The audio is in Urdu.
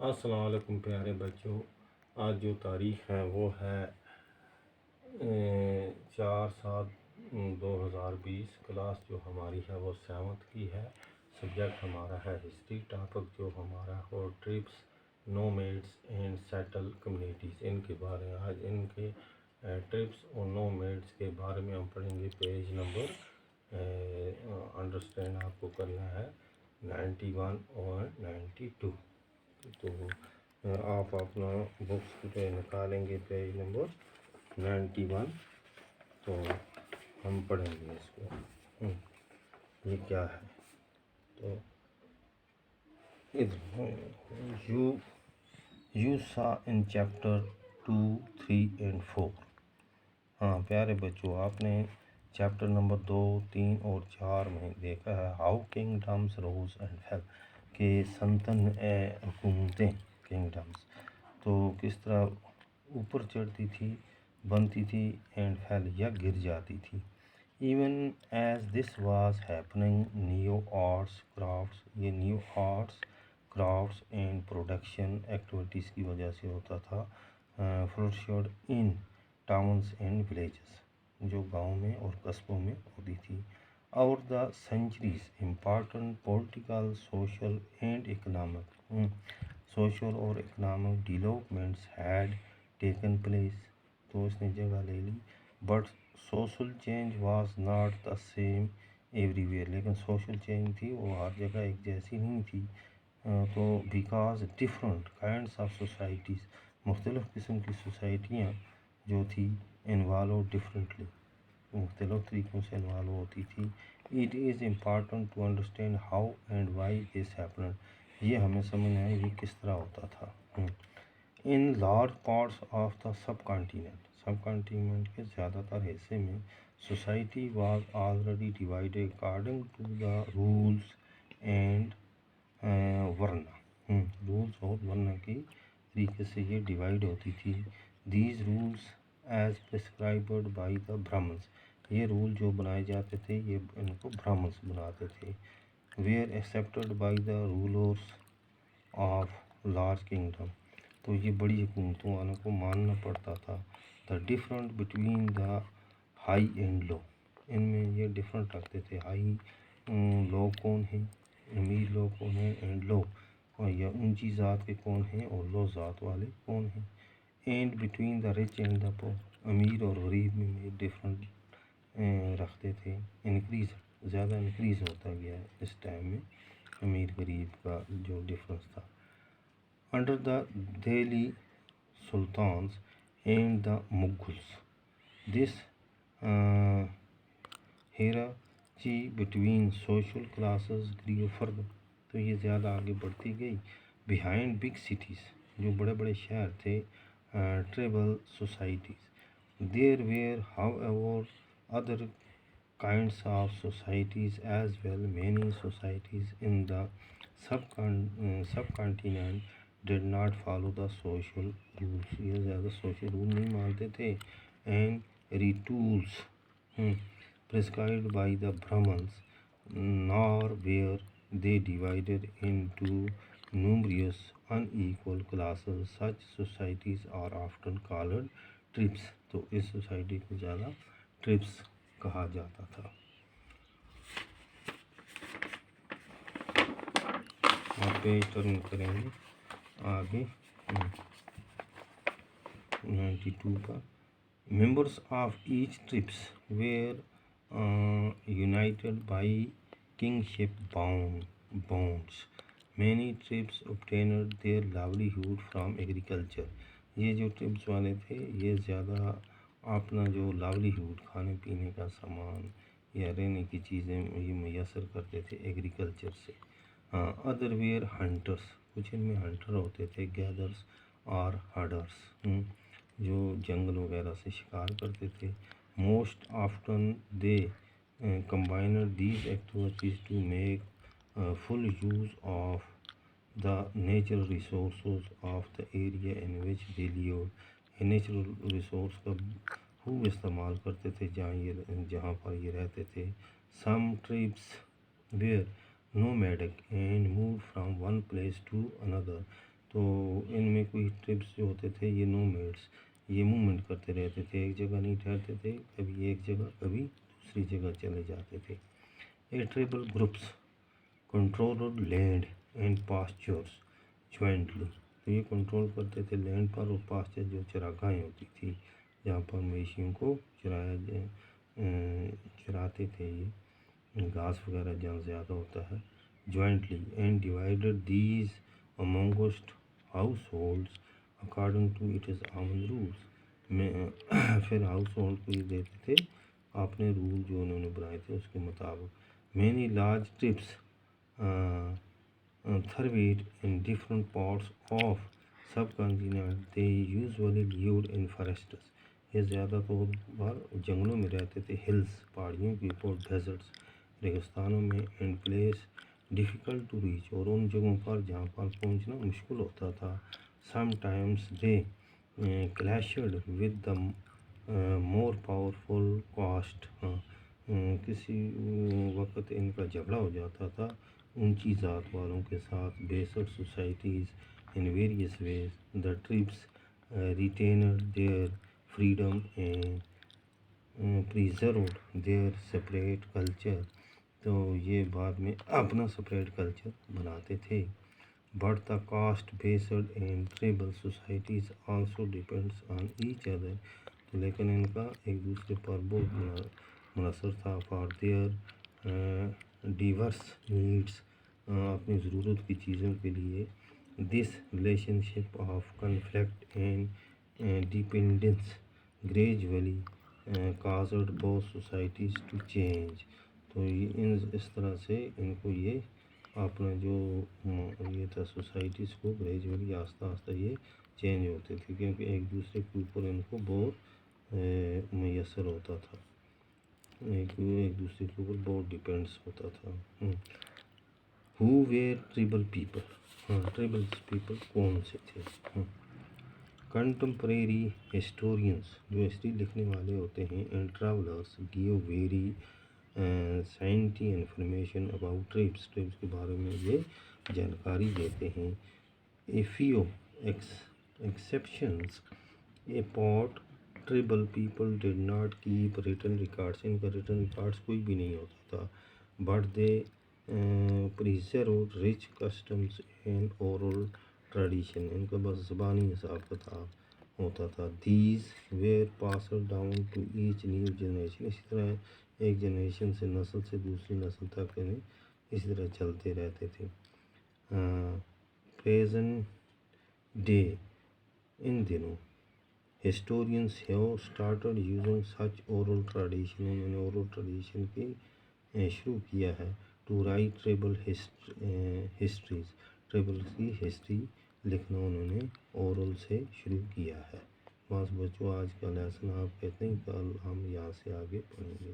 السلام علیکم پیارے بچوں، آج جو تاریخ ہے وہ ہے 4/7/2020۔ کلاس جو ہماری ہے وہ 7th کی ہے۔ سبجیکٹ ہمارا ہے ہسٹری۔ ٹاپک جو ہمارا ہو ٹرپس، نومیڈس اینڈ سیٹل کمیونٹیز۔ ان کے بارے میں آج ان کے ٹرپس اور نومیڈس کے بارے میں ہم پڑھیں گے۔ پیج نمبر انڈرسٹینڈ آپ کو کرنا ہے 91 اور 92۔ تو آپ اپنا بکس پہ نکالیں گے پیج نمبر 91، تو ہم پڑھیں گے اس کو۔ یہ کیا ہے؟ تو یو سا ان چیپٹر 2، 3 and 4۔ ہاں پیارے بچوں، آپ نے چیپٹر نمبر 2، 3 اور 4 میں دیکھا ہے ہاؤ کنگڈمز روز اینڈ فیل، کہ حکومتیں کنگڈمز تو کس طرح اوپر چڑھتی تھی، بنتی تھی، اینڈ فیل یا گر جاتی تھی۔ Even as this was happening, new arts crafts, یہ new arts crafts and production activities کی وجہ سے ہوتا تھا، flourished in towns and villages, جو گاؤں میں اور قصبوں میں ہوتی تھی۔ اور the centuries important political, social and social اور economic developments had taken place, تو اس نے جگہ لے لی۔ But social change was not the same everywhere, لیکن سوشل چینج تھی وہ ہر جگہ ایک جیسی نہیں تھی۔ تو because different kinds of societies, مختلف قسم کی سوسائٹیاں جو تھی انوالو ڈفرینٹلی، مختلف طریقوں سے انوالو ہوتی تھی۔ It is important to understand how and why this happened, یہ ہمیں سمجھنا ہے یہ کس طرح ہوتا تھا۔ In large parts of the subcontinent کے زیادہ تر حصے میں society was already divided according to the rules and varna, rules اور ورنا کی طریقے سے یہ ڈیوائڈ ہوتی تھی۔ These rules as prescribed by the Brahmins, یہ رول جو بنائے جاتے تھے یہ ان کو برہمنس بناتے تھے۔ Were accepted by the rulers of large kingdom, تو یہ بڑی حکومتوں والوں کو ماننا پڑتا تھا۔ The different between the high and low, ان میں یہ ڈفرنٹ رکھتے تھے، ہائی لوگ کون ہیں، امیر لوگ کون ہیں، اینڈ لو یا اونچی ذات کے کون ہیں اور لو ذات والے کون ہیں۔ And between the rich and the پور، امیر اور غریب میں ڈفرنٹ رکھتے تھے۔ انکریز، زیادہ انکریز ہوتا گیا اس ٹائم میں امیر غریب کا جو ڈفرنس تھا۔ Under the Delhi sultans and the Mughals, this hierarchy between social classes grew further, تو یہ زیادہ آگے بڑھتی گئی۔ بیہائنڈ بگ سٹیز، جو بڑے بڑے شہر تھے، tribal societies, there were however other kinds of societies as well. Many societies in the subcontinent did not follow the social rules، یہ زیادہ سوشل رول نہیں مانتے تھے۔ and rituals prescribed by the Brahmins، nor were they divided into numerous unequal classes۔ such societies are often called tribes، تو اس سوسائٹی کو زیادہ ٹربس کہا جاتا تھا۔ آپ پیج ٹرن کریں گے آگے 92 پر۔ Members of each tribes were united by kinship bonds. Many tribes obtained their livelihood from agriculture، یہ جو ٹربس والے تھے یہ زیادہ اپنا جو لائیولیہوڈ، کھانے پینے کا سامان یا رہنے کی چیزیں یہ میسر کرتے تھے ایگریکلچر سے۔ ادر ویئر ہنٹرس، کچھ ان میں ہنٹر ہوتے تھے، گیدرس اور ہرڈرس، جو جنگل وغیرہ سے شکار کرتے تھے۔ Most often they combined these activities to make full use of the natural resources of the area in which they lived, natural resource کا خوب استعمال کرتے تھے جہاں پر یہ رہتے تھے۔ سم trips where nomadic and moved from one place to another. تو ان میں کوئی ٹرپس جو ہوتے تھے یہ نومیڈس یہ موومنٹ کرتے رہتے تھے، ایک جگہ نہیں ٹھہرتے تھے، کبھی ایک جگہ کبھی دوسری جگہ چلے جاتے تھے. Tribal groups control land and pastures jointly. تو یہ کنٹرول کرتے تھے لینڈ پر اور پاسچر جو چراگاہیں ہوتی تھی جہاں پر مویشیوں کو چراتے تھے، یہ گھاس وغیرہ جہاں زیادہ ہوتا ہے. Jointly and divided these amongst households according to its own rules. میں پھر ہاؤس ہولڈ کو یہ دیتے تھے اپنے رول جو انہوں نے بنائے تھے اس کے مطابق. Many large trips thrived in different parts of subcontinent. They usually lived in forests. یہ زیادہ طور پر جنگلوں میں رہتے تھے، ہلز پہاڑیوں کے اوپر، ڈیزرٹس ریگستانوں میں، and places difficult to reach اور ان جگہوں پر جہاں پر پہنچنا مشکل ہوتا تھا. Sometimes they clashed with the more powerful caste. کسی وقت ان کا جھگڑا ہو جاتا تھا اونچی ذات والوں کے ساتھ. Based societies in various ways. The tribes retained their freedom and preserved their separate culture. تو یہ بعد میں اپنا سپریٹ کلچر بناتے تھے. But the caste based and tribal societies also depends on each other. لیکن ان کا ایک دوسرے پر بہت منحصر تھا. فار دیئر ڈیورس نیڈس اپنی ضرورت کی چیزوں کے لیے. This relationship of conflict and dependence gradually caused both societies to change. تو یہ اس طرح سے ان کو یہ اپنا جو یہ تھا سوسائٹیز کو گریجولی آہستہ آہستہ یہ چینج ہوتے تھے کیونکہ ایک دوسرے کے اوپر ان کو بہت میسر ہوتا تھا، ایک دوسرے کے اوپر بہت ڈپینڈس ہوتا تھا. Who were tribal people. Tribal people کون سے تھے؟ کنٹمپریری ہسٹورینس جو ہسٹری لکھنے والے ہوتے ہیں and travellers gave very scanty information about tribes. Tribes کے بارے میں یہ جانکاری دیتے ہیں. A few exceptions apart tribal people did not keep written records. ان کا ریٹن ریکارڈس کوئی بھی نہیں ہوتا تھا. But they preserved rich customs and oral tradition. ان کا بس زبانی حساب کتاب ہوتا تھا. These were passed down to each new generation. اسی طرح ایک جنریشن سے نسل سے دوسری نسل تک انہیں اسی طرح چلتے رہتے تھے. پریزنٹ ڈے ان دنوں historians have started using such oral tradition. انہوں نے اورل ٹریڈیشن کی شروع کیا ہے. To write tribal histories. Tribal کی ہسٹری لکھنا انہوں نے اورل سے شروع کیا ہے. بس بچوں آج کا لیسن آپ کہتے ہیں کل ہم یہاں سے آگے پڑھیں گے.